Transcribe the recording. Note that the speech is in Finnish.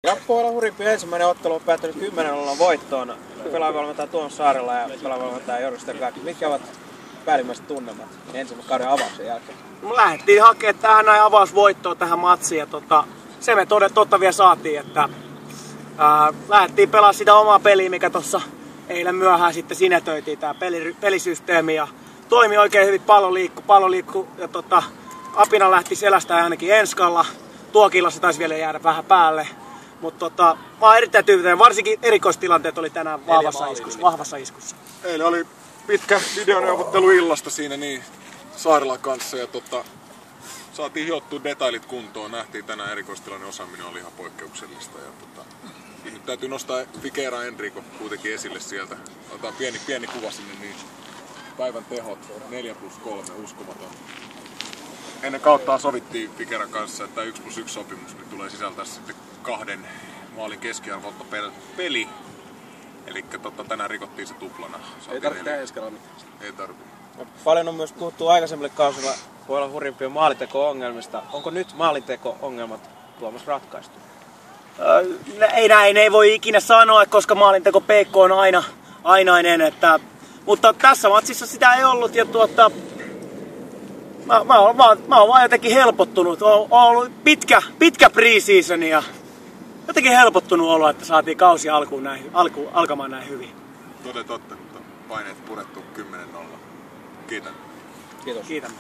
Ja Pohjolan hurjimpien ensimmäinen ottelu on päättynyt 10-0 voittoon. Pelaajavalmentaja Tuomas Saarela ja pelaajavalmentaja Jorri Sterkaki. Mitkä ovat päällimmäiset tunnelmat ensimmäisen kauden avauksen jälkeen? Lähdettiin hakemaan tähän näin avausvoittoa tähän matsiin ja se me totta vielä saatiin, että lähdettiin pelaamaan sitä omaa peliä, mikä tuossa eilen myöhään sitten sinetöitiin tää pelisysteemi ja toimi oikein hyvin, pallo liikkui ja apina lähti selästä ainakin enskalla. Tuokilla se taisi vielä jäädä vähän päälle. Mutta mä oon erittäin tyytyväinen, varsinkin erikoistilanteet oli tänään vahvassa iskussa. Eilen oli pitkä videoneuvottelu illasta siinä niin Saarelan kanssa ja saatiin hiottua detailit kuntoon. Nähtiin tänään erikoistilanne osaaminen oli ihan poikkeuksellista. Ja nyt täytyy nostaa Figueira Enrico kuitenkin esille sieltä. Otetaan pieni kuva sinne, niin päivän tehot 4+3, uskomaton. Ennen kautta sovittiin Figueiran kanssa, että 1+1 sopimus nyt tulee sisältää sitten 2 maalin keskiarvolta per peli. Eli tänään rikottiin se tuplana. Ei tarvitse enskalla mitään. Ei tarvitse. Paljon on myös puhuttu aikaisemmille kausilla Pohjolan hurjimpien maalinteko-ongelmista. Onko nyt maalinteko-ongelmat Tuomas ratkaistu? Näin ei voi ikinä sanoa, koska maalinteko PK on ainainen. Mutta tässä matsissa sitä ei ollut. Ja mä oon vaan jotenkin helpottunut. On ollut pitkä pre-season ja jotenkin helpottunut olo, että saatiin kausi alkamaan näin hyvin. Totta, mutta paineet purettu 10-0. Kiitän. Kiitos. Kiitämme.